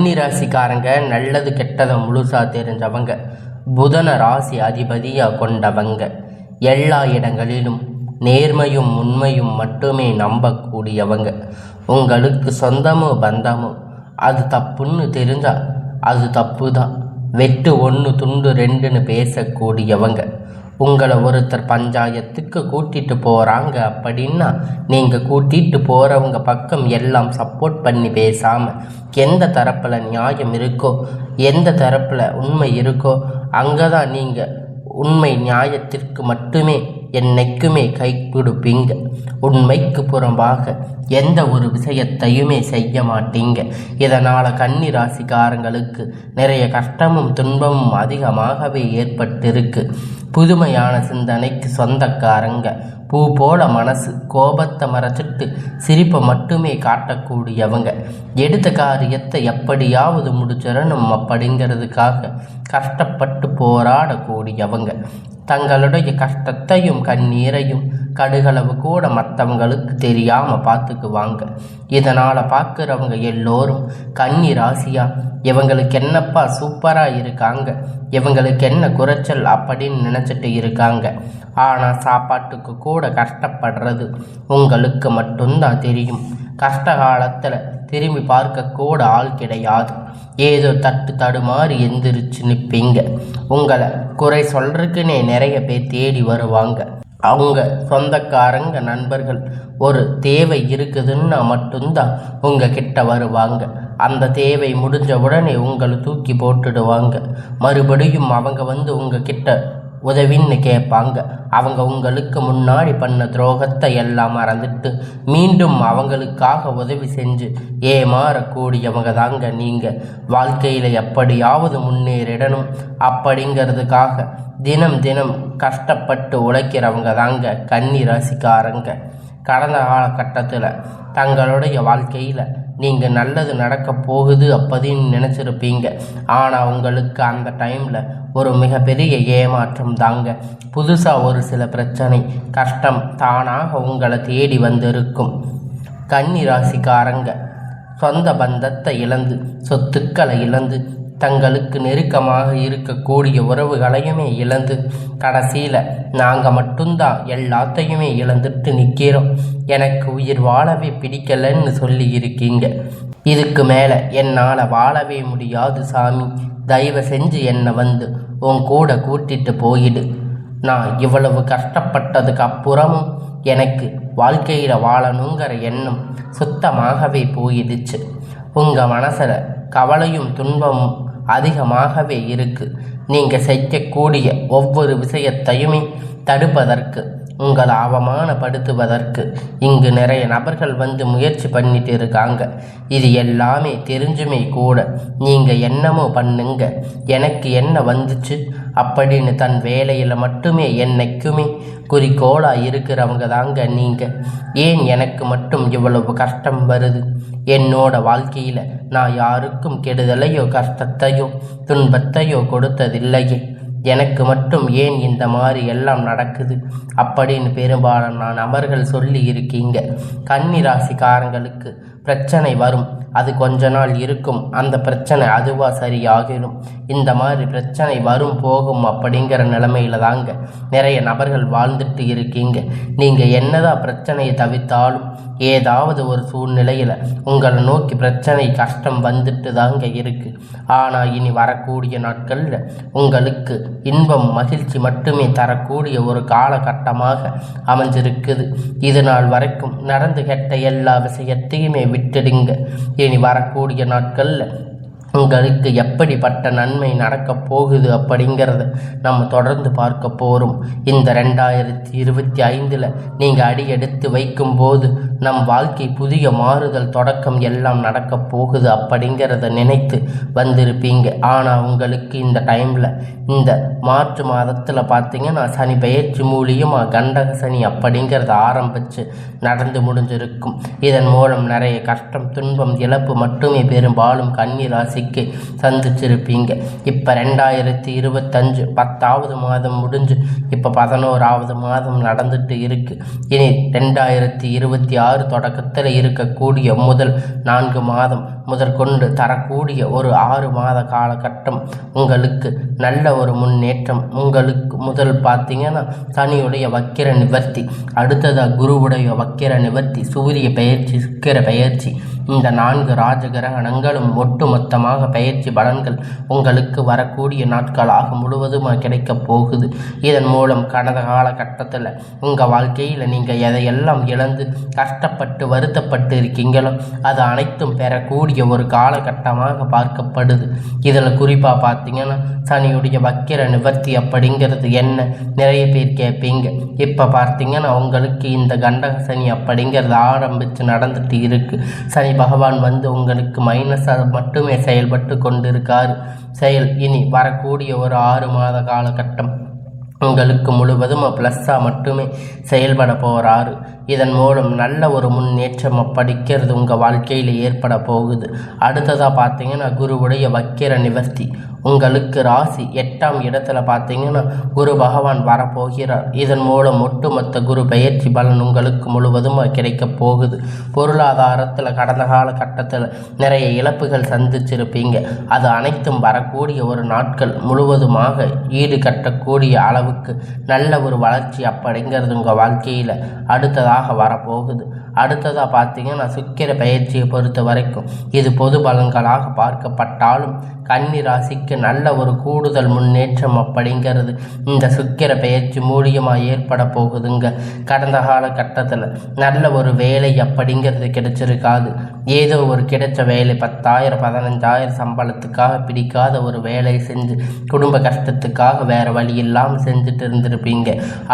கன்னி ராசிக்காரங்க நல்லது கெட்டதை முழுசாக தெரிஞ்சவங்க, புதன ராசி அதிபதியாக கொண்டவங்க, எல்லா இடங்களிலும் நேர்மையும் உண்மையும் மட்டுமே நம்பக்கூடியவங்க. உங்களுக்கு சொந்தமோ பந்தமோ அது தப்புன்னு தெரிஞ்சால் அது தப்பு தான், வெட்டு 1 துண்டு 2ன்னு பேசக்கூடியவங்க. உங்களை ஒருத்தர் பஞ்சாயத்துக்கு கூட்டிகிட்டு போகிறாங்க அப்படின்னா நீங்கள் கூட்டிகிட்டு போகிறவங்க பக்கம் எல்லாம் சப்போர்ட் பண்ணி பேசாமல் எந்த தரப்பில் நியாயம் இருக்கோ, எந்த தரப்பில் உண்மை இருக்கோ அங்கே தான் நீங்கள் உண்மை நியாயத்திற்கு மட்டுமே என்னைக்குமே கை கொடுப்பீங்க. உண்மைக்கு புறம்பாக எந்த ஒரு விஷயத்தையுமே செய்ய மாட்டீங்க. இதனால் கன்னி ராசிக்காரங்களுக்கு நிறைய கஷ்டமும் துன்பமும் அதிகமாகவே ஏற்பட்டிருக்கு. புதுமையான சிந்தனைக்கு சொந்தக்காரங்க, பூ போல மனசு, கோபத்தை மறைச்சிட்டு சிரிப்பை மட்டுமே காட்டக்கூடியவங்க, எடுத்த காரியத்தை எப்படியாவது முடிச்சிடணும் அப்படிங்கிறதுக்காக கஷ்டப்பட்டு போராடக்கூடியவங்க, தங்களுடைய கஷ்டத்தையும் கண்ணீரையும் கடுகளவு கூட மற்றவங்களுக்கு தெரியாமல் பார்த்துக்குவாங்க. இதனால் பார்க்குறவங்க எல்லோரும் கன்னி ராசியா இவங்களுக்கு என்னப்பா சூப்பராக இருக்காங்க, இவங்களுக்கு என்ன குறைச்சல் அப்படின்னு நினச்சிட்டு இருக்காங்க. ஆனால் சாப்பாட்டுக்கு கூட கஷ்டப்படுறது உங்களுக்கு மட்டும்தான் தெரியும். கஷ்ட காலத்தில் திரும்பி பார்க்க கூட ஆள் கிடையாது. ஏதோ தடுமாறி எந்திரிச்சு நிற்பீங்க. உங்களை குறை சொல்றதுக்குன்னே நிறைய பேர் தேடி வருவாங்க. அவங்க சொந்தக்காரங்க, நண்பர்கள் ஒரு தேவை இருக்குதுன்னா மட்டும்தான் உங்கள் கிட்ட வருவாங்க. அந்த தேவை முடிஞ்ச உடனே உங்களை தூக்கி போட்டுடுவாங்க. மறுபடியும் அவங்க வந்து உங்கள் கிட்ட உதவின்னு கேட்பாங்க. அவங்க உங்களுக்கு முன்னாடி பண்ண துரோகத்தை எல்லாம் மறந்துட்டு மீண்டும் அவங்களுக்காக உதவி செஞ்சு ஏமாறக்கூடியவங்க தாங்க நீங்கள். வாழ்க்கையில் எப்படியாவது முன்னேறிடணும் அப்படிங்கிறதுக்காக தினம் தினம் கஷ்டப்பட்டு உழைக்கிறவங்க தாங்க கன்னி ராசிக்காரங்க. கடந்த காலகட்டத்தில் தங்களுடைய வாழ்க்கையில் நீங்கள் நல்லது நடக்க போகுது அப்படின்னு நினச்சிருப்பீங்க. ஆனால் உங்களுக்கு அந்த டைமில் ஒரு மிகப்பெரிய ஏமாற்றம் தாங்க. புதுசாக ஒரு சில பிரச்சனை, கஷ்டம் தானாக உங்களை தேடி வந்திருக்கும். கன்னி ராசிக்காரங்க சொந்த பந்தத்தை இழந்து, சொத்துக்களை இழந்து, தங்களுக்கு நெருக்கமாக இருக்கக்கூடிய உறவுகளையுமே இழந்து, கடைசியில் நாங்கள் மட்டும்தான் எல்லாத்தையுமே இழந்துட்டு நிற்கிறோம், எனக்கு உயிர் வாழவே பிடிக்கலன்னு சொல்லி இருக்கீங்க. இதுக்கு மேலே என்னால் வாழவே முடியாது சாமி, தயவு செஞ்சு என்னை வந்து உன் கூட கூட்டிட்டு போயிடு. நான் இவ்வளவு கஷ்டப்பட்டதுக்கு அப்புறமும் எனக்கு வாழ்க்கையில் வாழணுங்கிற எண்ணம் சுத்தமாகவே போயிடுச்சு. உங்கள் மனசில் கவலையும் துன்பமும் அதிகமாகவே இருக்குது. நீங்கள் செய்யக்கூடிய ஒவ்வொரு விஷயத்தையுமே தடுப்பதற்கு, உங்களை அவமானப்படுத்துவதற்கு இங்கு நிறைய நபர்கள் வந்து முயற்சி பண்ணிட்டு இருக்காங்க. இது எல்லாமே தெரிஞ்சுமே கூட நீங்கள் என்னமோ பண்ணுங்க, எனக்கு என்ன வந்துச்சு அப்படின்னு தன் வேலையில் மட்டுமே என்னைக்குமே குறிக்கோளாக இருக்கிறவங்க தாங்க நீங்கள். ஏன் எனக்கு மட்டும் இவ்வளவு கஷ்டம் வருது? என்னோட வாழ்க்கையில் நான் யாருக்கும் கெடுதலையோ கஷ்டத்தையோ துன்பத்தையோ கொடுத்ததில்லையே, எனக்கு மட்டும் ஏன் இந்த மாதிரி எல்லாம் நடக்குது அப்படின்னு பெரும்பாலான நபர்கள் சொல்லி இருக்கீங்க. கன்னி ராசிக்காரங்களுக்கு பிரச்சனை வரும், அது கொஞ்ச நாள் இருக்கும், அந்த பிரச்சனை அதுவாக சரியாகிடும். இந்த மாதிரி பிரச்சனை வரும் போகும் அப்படிங்கிற நிலைமையில தாங்க நிறைய நபர்கள் வாழ்ந்துட்டு இருக்கீங்க. நீங்கள் என்னதான் பிரச்சனையை தவிர்த்தாலும் ஏதாவது ஒரு சூழ்நிலையில் உங்களை நோக்கி பிரச்சனை கஷ்டம் வந்துட்டு தாங்க இருக்குது. ஆனால் இனி வரக்கூடிய நாட்களில் உங்களுக்கு இன்பம் மகிழ்ச்சி மட்டுமே தரக்கூடிய ஒரு காலகட்டமாக அமைஞ்சிருக்குது. இது நாள் வரைக்கும் நடந்து கெட்ட எல்லா விஷயத்தையுமே விட்டுடுங்க. இனி வரக்கூடிய நாட்களில் உங்களுக்கு எப்படிப்பட்ட நன்மை நடக்கப் போகுது அப்படிங்கிறத நம்ம தொடர்ந்து பார்க்க போகிறோம். இந்த 2025 நீங்கள் அடி எடுத்து வைக்கும்போது நம் வாழ்க்கை புதிய மாறுதல் தொடக்கம் எல்லாம் நடக்கப் போகுது அப்படிங்கிறத நினைத்து வந்திருப்பீங்க. ஆனால் உங்களுக்கு இந்த டைமில் இந்த மார்ச் மாதத்தில் பார்த்தீங்கன்னா சனி பெயர்ச்சி மூலியமாக கண்டக சனி அப்படிங்கிறத ஆரம்பித்து நடந்து முடிஞ்சிருக்கும். இதன் மூலம் நிறைய கஷ்டம் துன்பம் இழப்பு மட்டுமே பெரும்பாலும் கன்னி ராசி சந்திச்சிருப்பீங்க. இப்போ 2025 10வது மாதம் முடிஞ்சு இப்போ 11வது மாதம் நடந்துட்டு இருக்கு. இனி 2026 26 தொடக்கத்தில் இருக்கக்கூடிய முதல் 4 மாதம் முதற்கொண்டு தரக்கூடிய ஒரு 6 மாத காலகட்டம் உங்களுக்கு நல்ல ஒரு முன்னேற்றம். உங்களுக்கு முதல் பார்த்தீங்கன்னா சனியுடைய வக்கிர நிவர்த்தி, அடுத்ததாக குருவுடைய வக்கிர நிவர்த்தி, சூரிய பெயர்ச்சி, சுக்கிர பெயர்ச்சி, இந்த 4 ராஜகிரகணங்களும் ஒட்டுமொத்தமாக பயிற்சி பலன்கள் உங்களுக்கு வரக்கூடிய நாட்களாக முழுவதுமாக கிடைக்கப் போகுது. இதன் மூலம் கடந்த காலகட்டத்தில் உங்கள் வாழ்க்கையில் நீங்கள் எதையெல்லாம் இழந்து கஷ்டப்பட்டு வருத்தப்பட்டு இருக்கீங்களோ அது அனைத்தும் பெறக்கூடிய ஒரு காலகட்டமாக பார்க்கப்படுது. இதில் குறிப்பாக பார்த்தீங்கன்னா சனியுடைய வக்கிர நிவர்த்தி அப்படிங்கிறது என்ன நிறைய பேர் கேட்பீங்க. இப்போ பார்த்தீங்கன்னா உங்களுக்கு இந்த கண்டக சனி அப்படிங்கிறது ஆரம்பித்து நடந்துட்டு இருக்கு. சனி பகவான் வந்து உங்களுக்கு மைனஸாக மட்டுமே செயல்பட்டு கொண்டிருக்காரு. இனி வரக்கூடிய ஒரு 6 மாத காலகட்டம் உங்களுக்கு முழுவதும் ப்ளஸ்ஸாக மட்டுமே செயல்பட போகிறாரு. இதன் மூலம் நல்ல ஒரு முன்னேற்றம் அப்படிங்கிறது உங்கள் வாழ்க்கையில் ஏற்பட போகுது. அடுத்ததாக பார்த்தீங்கன்னா குருவுடைய வக்கிர நிவர்த்தி, உங்களுக்கு ராசி 8ஆம் இடத்துல பார்த்தீங்கன்னா குரு பகவான் வரப்போகிறார். இதன் மூலம் ஒட்டுமொத்த குரு பெயர்ச்சி பலன் உங்களுக்கு முழுவதும் கிடைக்கப் போகுது. பொருளாதாரத்தில் கடந்த காலகட்டத்தில் நிறைய இழப்புகள் சந்திச்சிருப்பீங்க. அது அனைத்தும் வரக்கூடிய ஒரு நாட்கள் முழுவதுமாக ஈடு கட்டக்கூடிய அளவுக்கு நல்ல ஒரு வளர்ச்சி அப்படிங்கிறது உங்கள் வாழ்க்கையில் அடுத்ததாக வரப்போகுது. அடுத்ததாக பார்த்தீங்கன்னா சுக்கிர பயிற்சியை பொறுத்த வரைக்கும் இது பொது பலன்களாக பார்க்கப்பட்டாலும் கன்னி ராசிக்கு நல்ல ஒரு கூடுதல் முன்னேற்றம் அப்படிங்கிறது இந்த சுக்கிர பயிற்சி மூலியமாக ஏற்பட போகுதுங்க. கடந்த காலகட்டத்தில் நல்ல ஒரு வேலை அப்படிங்கிறது கிடைச்சிருக்காது. ஏதோ ஒரு கிடைச்ச வேலை 10,000 15,000 சம்பளத்துக்காக பிடிக்காத ஒரு வேலை செஞ்சு குடும்ப கஷ்டத்துக்காக வேறு வழி இல்லாமல் செஞ்சுட்டு இருந்திருப்பீங்க.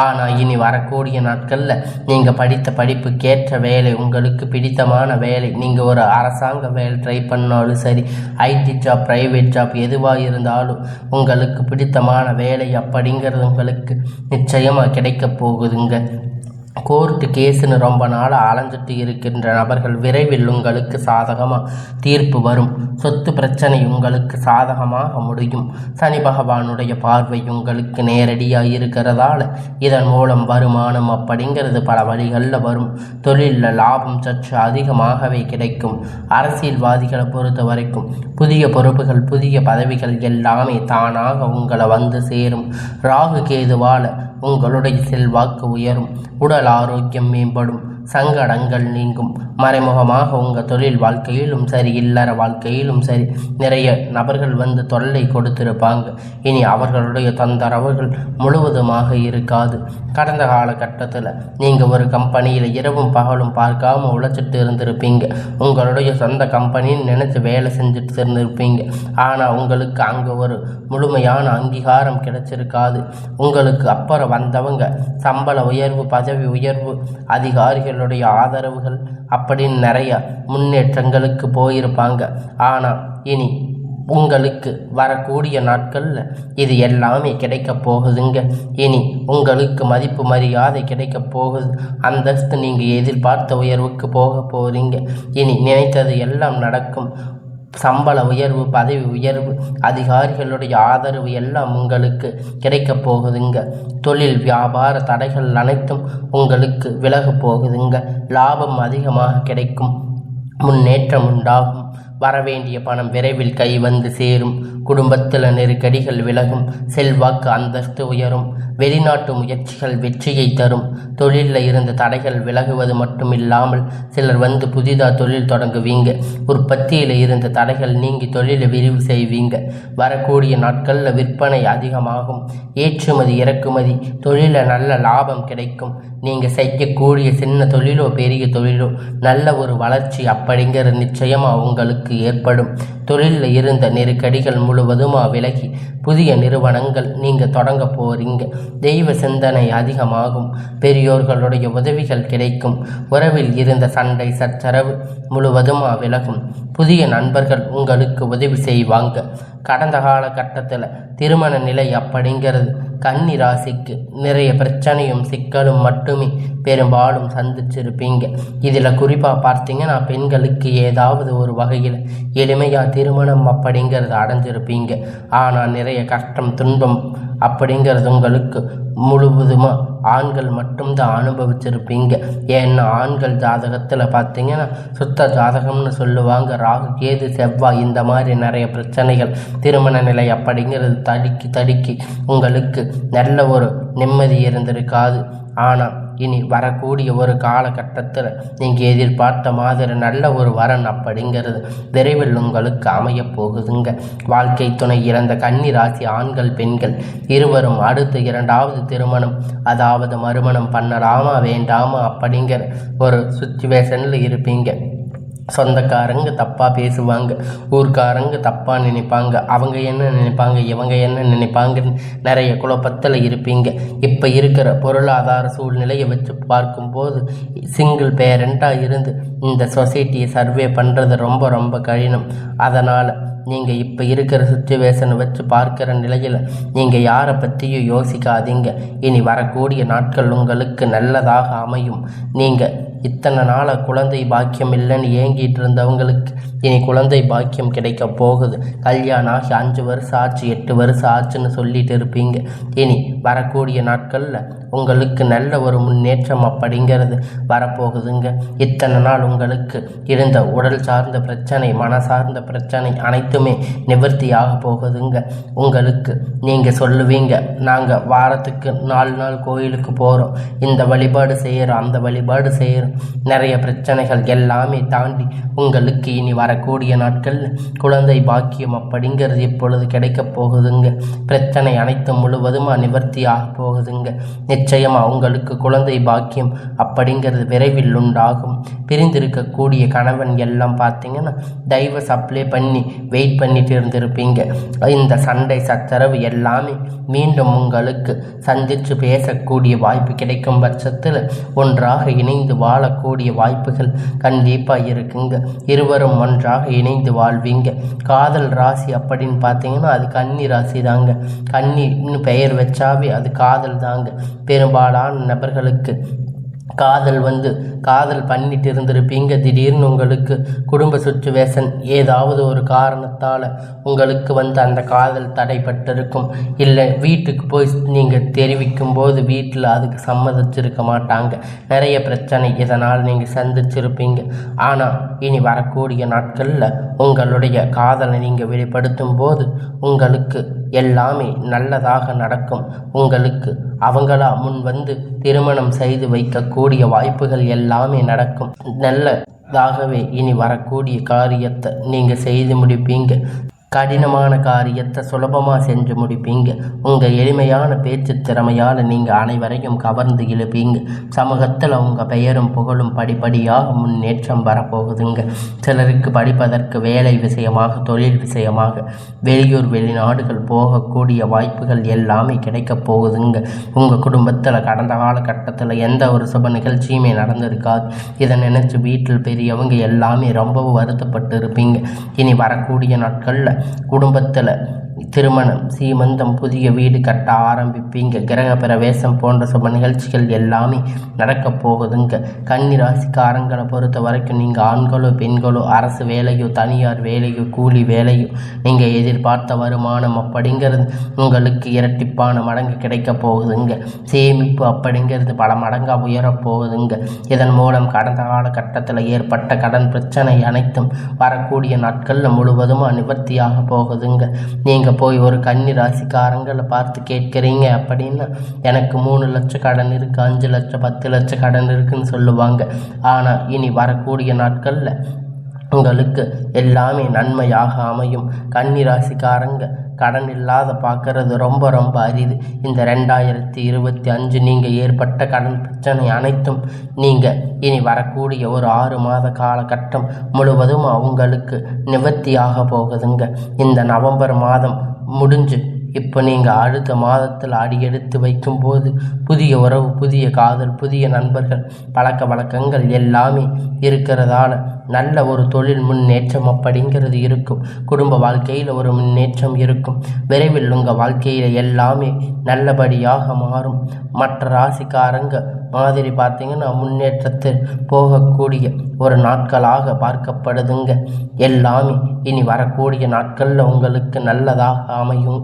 ஆனால் இனி வரக்கூடிய நாட்களில் நீங்கள் படித்த படிப்புக்கேற்ற வேலை, உங்களுக்கு பிடித்தமான வேலை, நீங்கள் ஒரு அரசாங்க வேலை ட்ரை பண்ணாலும் சரி, ஐடி ஜாப், பிரைவேட் ஜாப் எதுவாக இருந்தாலும் உங்களுக்கு பிடித்தமான வேலை அப்படிங்கிறது உங்களுக்கு நிச்சயமாக கிடைக்க போகுதுங்க. கோர்ட்டு கேஸுன்னு ரொம்ப நாள் அலைஞ்சிட்டு இருக்கின்ற நபர்கள் விரைவில் உங்களுக்கு சாதகமாக தீர்ப்பு வரும். சொத்து பிரச்சனை உங்களுக்கு சாதகமாக முடியும். சனி பகவானுடைய பார்வை உங்களுக்கு நேரடியாக இருக்கிறதால இதன் மூலம் வருமானம் அப்படிங்கிறது பல வழிகளில் வரும். தொழிலில் லாபம் சற்று அதிகமாகவே கிடைக்கும். அரசியல்வாதிகளை பொறுத்த வரைக்கும் புதிய பொறுப்புகள், புதிய பதவிகள் எல்லாமே தானாக உங்களை வந்து சேரும். ராகு கேதுவால் உங்களுடைய செல்வாக்கு உயரும். உடல் ஆரோக்கியம் மேம்படும். சங்கடங்கள் நீங்கும். மறைமுகமாக உங்கள் தொழில் வாழ்க்கையிலும் சரி, இல்லற வாழ்க்கையிலும் சரி நிறைய நபர்கள் வந்து தொல்லை கொடுத்திருப்பாங்க. இனி அவர்களுடைய தொந்தரவுகள் முழுவதுமாக இருக்காது. கடந்த காலகட்டத்தில் நீங்கள் ஒரு கம்பெனியில் இரவும் பகலும் பார்க்காம உழைச்சிட்டு இருந்திருப்பீங்க. உங்களுடைய சொந்த கம்பெனின்னு நினச்சி வேலை செஞ்சுட்டு இருந்திருப்பீங்க. ஆனால் உங்களுக்கு அங்கே ஒரு முழுமையான அங்கீகாரம் கிடைச்சிருக்காது. உங்களுக்கு அப்புறம் வந்தவங்க சம்பள உயர்வு, பதவி உயர்வு, அதிகாரிகளுடைய ஆதரவுகள் அப்படின்னு நிறைய முன்னேற்றங்களுக்கு போயிருப்பாங்க. ஆனால் இனி உங்களுக்கு வரக்கூடிய நாட்களில் இது எல்லாமே கிடைக்க போகுதுங்க. இனி உங்களுக்கு மதிப்பு மரியாதை கிடைக்க போகுது. அந்தஸ்து நீங்கள் எதிர்பார்த்த உயர்வுக்கு போக போகிறீங்க. இனி நினைத்தது எல்லாம் நடக்கும். சம்பள உயர்வு, பதவி உயர்வு, அதிகாரிகளுடைய ஆதரவு எல்லாம் உங்களுக்கு கிடைக்கப் போகுதுங்க. தொழில் வியாபார தடைகள் அனைத்தும் உங்களுக்கு விலக போகுதுங்க. லாபம் அதிகமாக கிடைக்கும். முன்னேற்றம் உண்டாகும். வரவேண்டிய பணம் விரைவில் கை வந்து சேரும். குடும்பத்தில் நெருக்கடிகள் விலகும். செல்வாக்கு அந்தஸ்து உயரும். வெளிநாட்டு முயற்சிகள் வெற்றியை தரும். தொழிலில் இருந்த தடைகள் விலகுவது மட்டும் இல்லாமல் சிலர் வந்து புதிதாக தொழில் தொடங்குவீங்க. உற்பத்தியில் இருந்த தடைகள் நீங்கி தொழிலை விரிவு செய்வீங்க. வரக்கூடிய நாட்களில் விற்பனை அதிகமாகும். ஏற்றுமதி இறக்குமதி தொழிலில் நல்ல லாபம் கிடைக்கும். நீங்கள் செய்யக்கூடிய சின்ன தொழிலோ பெரிய தொழிலோ நல்ல ஒரு வளர்ச்சி அப்படிங்கிறது நிச்சயமாக உங்களுக்கு ஏற்படும். தொழிலில் இருந்த நெருக்கடிகள் முழுவதுமாக விலகி புதிய நிறுவனங்கள் நீங்கள் தொடங்க போகிறீங்க. தெய்வ சிந்தனை அதிகமாகும். பெரியோர்களுடைய உதவிகள் கிடைக்கும். உறவில் இருந்த சண்டை சச்சரவு முழுவதுமாக விலகும். புதிய நண்பர்கள் உங்களுக்கு உதவி செய்வாங்க. கடந்த காலகட்டத்தில் திருமண நிலை அப்படிங்கிறது கன்னி ராசிக்கு நிறைய பிரச்சனையும் சிக்கலும் மட்டுமே பெரும்பாலும் சந்திச்சிருப்பீங்க. இதில் குறிப்பாக பார்த்தீங்கன்னா பெண்களுக்கு ஏதாவது ஒரு வகையில் எளிமையாக திருமணம் அப்படிங்கிறது அடைஞ்சிருப்பீங்க. ஆனால் நிறைய கஷ்டம் துன்பம் அப்படிங்கிறது உங்களுக்கு முழுவதுமாக ஆண்கள் மட்டும்தான் அனுபவிச்சிருப்பீங்க. ஏன்னா ஆண்கள் ஜாதகத்தில் பார்த்தீங்கன்னா சுத்த ஜாதகம்னு சொல்லுவாங்க. ராகு கேது செவ்வாய் இந்த மாதிரி நிறைய பிரச்சனைகள், திருமண நிலை அப்படிங்கிறது தடுக்கி உங்களுக்கு நல்ல ஒரு நிம்மதி இருந்திருக்காது. ஆனால் இனி வரக்கூடிய ஒரு காலகட்டத்தில் நீங்கள் எதிர்பார்த்த மாதிரி நல்ல ஒரு வரன் அப்படிங்கிறது விரைவில் உங்களுக்கு அமையப் போகுதுங்க. வாழ்க்கை துணை இழந்த கன்னி ராசி ஆண்கள் பெண்கள் இருவரும் அடுத்து 2வது திருமணம், அதாவது மறுமணம் பண்ணலாமா வேண்டாமா அப்படிங்கிற ஒரு சுச்சுவேஷனில் இருப்பீங்க. சொந்தக்காரங்க தப்பாக பேசுவாங்க, ஊர்க்காரங்க தப்பாக நினைப்பாங்க, அவங்க என்ன நினைப்பாங்க இவங்க என்ன நினைப்பாங்கன்னு நிறைய குழப்பத்தில் இருப்பீங்க. இப்போ இருக்கிற பொருளாதார சூழ்நிலையை வச்சு பார்க்கும்போது சிங்கிள் பேரண்ட்டாக இருந்து இந்த சொசைட்டியை சர்வே பண்ணுறது ரொம்ப ரொம்ப கடினம். அதனால் நீங்கள் இப்போ இருக்கிற சுச்சுவேஷனை வச்சு பார்க்குற நிலையில் நீங்கள் யாரை பற்றியும் யோசிக்காதீங்க. இனி வரக்கூடிய நாட்கள் உங்களுக்கு நல்லதாக அமையும். நீங்கள் இத்தனை நாளாக குழந்தை பாக்கியம் இல்லைன்னு ஏங்கிட்டு இருந்தவங்களுக்கு இனி குழந்தை பாக்கியம் கிடைக்க போகுது. கல்யாணம் ஆகி 5 வருஷம் ஆச்சு 8 வருஷம் ஆச்சுன்னு சொல்லிட்டு இருப்பீங்க. இனி வரக்கூடிய நாட்களில் உங்களுக்கு நல்ல ஒரு முன்னேற்றம் அப்படிங்கிறது வரப்போகுதுங்க. இத்தனை நாள் உங்களுக்கு இருந்த உடல் சார்ந்த பிரச்சனை, மன சார்ந்த பிரச்சனை அனைத்துமே நிவர்த்தியாக போகுதுங்க. உங்களுக்கு நீங்கள் சொல்லுவீங்க, நாங்கள் வாரத்துக்கு 4 நாள் கோயிலுக்கு போகிறோம், இந்த வழிபாடு செய்கிறோம், அந்த வழிபாடு செய்கிறோம். நிறைய பிரச்சனைகள் எல்லாமே தாண்டி உங்களுக்கு இனி வரக்கூடிய நாட்களில் குழந்தை பாக்கியம் அப்படிங்கிறது இப்பொழுது கிடைக்கப் போகுதுங்க. பிரச்சனை அனைத்தும் முழுவதுமாக நிவர்த்தியாக போகுதுங்க. நிச்சயமாக உங்களுக்கு குழந்தை பாக்கியம் அப்படிங்கிறது விரைவில் உண்டாகும். பிரிந்திருக்கக்கூடிய கணவன் எல்லாம் பார்த்தீங்கன்னா டைவர்ஸ் அப்ளை பண்ணி வெயிட் பண்ணிட்டு இருந்திருப்பீங்க. இந்த சண்டை சச்சரவு எல்லாமே மீண்டும் உங்களுக்கு சந்தித்து பேசக்கூடிய வாய்ப்பு கிடைக்கும் பட்சத்தில் ஒன்றாக இணைந்து வாழக்கூடிய வாய்ப்புகள் கண்டிப்பாக இருக்குங்க. இருவரும் ஒன்றாக இணைந்து வாழ்வீங்க. காதல் ராசி அப்படின்னு பார்த்தீங்கன்னா அது கன்னி ராசி தாங்க. கன்னின்னு பெயர் வச்சாவே அது காதல் தாங்க. பெரும்பாலான நபர்களுக்கு காதல் பண்ணிட்டு இருந்திருப்பீங்க. திடீர்னு உங்களுக்கு குடும்ப சுச்சுவேஷன் ஏதாவது ஒரு காரணத்தால் உங்களுக்கு அந்த காதல் தடைப்பட்டிருக்கும். இல்லை வீட்டுக்கு போய் நீங்கள் தெரிவிக்கும் போது வீட்டில் அதுக்கு சம்மதிச்சிருக்க மாட்டாங்க. நிறைய பிரச்சனை இதனால் நீங்கள் சந்திச்சிருப்பீங்க. ஆனால் இனி வரக்கூடிய நாட்களில் உங்களுடைய காதலை நீங்கள் வெளிப்படுத்தும் போது உங்களுக்கு எல்லாமே நல்லதாக நடக்கும். உங்களுக்கு அவங்களா முன் திருமணம் செய்து வைக்கக்கூடிய வாய்ப்புகள் எல்லாமே நடக்கும். நல்லதாகவே இனி வரக்கூடிய காரியத்தை நீங்கள் செய்து முடிப்பீங்க. கடினமான காரியத்தை சுலபமாக செஞ்சு முடிப்பீங்க. உங்கள் எளிமையான பேச்சு திறமையால் நீங்கள் அனைவரையும் கவர்ந்து இழுப்பீங்க. சமூகத்தில் உங்கள் பெயரும் புகழும் படிப்படியாக முன்னேற்றம் வரப்போகுதுங்க. சிலருக்கு படிப்பதற்கு வேலை விஷயமாக, தொழில் விஷயமாக வெளியூர் வெளிநாடுகள் போகக்கூடிய வாய்ப்புகள் எல்லாமே கிடைக்கப் போகுதுங்க. உங்கள் குடும்பத்தில் கடந்த காலகட்டத்தில் எந்த ஒரு சுப நிகழ்ச்சியுமே நடந்திருக்காது. இதை நினச்சி வீட்டில் பெரியவங்க எல்லாமே ரொம்பவும் வருத்தப்பட்டு இருப்பீங்க. இனி வரக்கூடிய நாட்களில் குடும்பத்தில் திருமணம், சீமந்தம், புதிய வீடு கட்ட ஆரம்பிப்பீங்க. கிரக பிரவேசம் போன்ற சுப நிகழ்ச்சிகள் எல்லாமே நடக்கப் போகுதுங்க. கன்னி ராசிக்காரங்களை பொறுத்த வரைக்கும் நீங்கள் ஆண்களோ பெண்களோ அரசு வேலையோ தனியார் வேலையோ கூலி வேலையோ நீங்கள் எதிர்பார்த்த வருமானம் அப்படிங்கிறது உங்களுக்கு இரட்டிப்பான மடங்கு கிடைக்க போகுதுங்க. சேமிப்பு அப்படிங்கிறது பல மடங்காக உயரப்போகுதுங்க. இதன் மூலம் கடந்த காலகட்டத்தில் ஏற்பட்ட கடன் பிரச்சனை அனைத்தும் வரக்கூடிய நாட்களில் முழுவதும் நிவர்த்தியாக போகுதுங்க. நீங்கள் போய் ஒரு கன்னி ராசிக்காரங்களை பார்த்து கேட்குறீங்க அப்படின்னா எனக்கு 3 லட்சம் கடன் இருக்குது, 5 லட்சம் 10 லட்சம் கடன் இருக்குன்னு சொல்லுவாங்க. ஆனால் இனி வரக்கூடிய நாட்களில் உங்களுக்கு எல்லாமே நன்மையாக அமையும். கன்னி ராசிக்காரங்க கடன் இல்லாத பார்க்கறது ரொம்ப ரொம்ப அரிது. இந்த 2025 நீங்கள் ஏற்பட்ட கடன் பிரச்சனை அனைத்தும் நீங்கள் இனி வரக்கூடிய ஒரு 6 மாத காலகட்டம் முழுவதும் உங்களுக்கு நிவர்த்தியாக போகுதுங்க. இந்த நவம்பர் மாதம் முடிஞ்சு இப்போ நீங்கள் அடுத்த மாதத்தில் அடியெடுத்து வைக்கும்போது புதிய உறவு, புதிய காதல், புதிய நண்பர்கள், பழக்க வழக்கங்கள் எல்லாமே இருக்கிறதால நல்ல ஒரு தொழில் முன்னேற்றம் அப்படிங்கிறது இருக்கும். குடும்ப வாழ்க்கையில் ஒரு முன்னேற்றம் இருக்கும். விரைவில் உங்கள் வாழ்க்கையில் எல்லாமே நல்லபடியாக மாறும். மற்ற ராசிக்காரங்க மாதிரி பார்த்தீங்கன்னா முன்னேற்றத்தில் போகக்கூடிய ஒரு நாட்களாக பார்க்கப்படுதுங்க. எல்லாமே இனி வரக்கூடிய நாட்களில் உங்களுக்கு நல்லதாக அமையும்.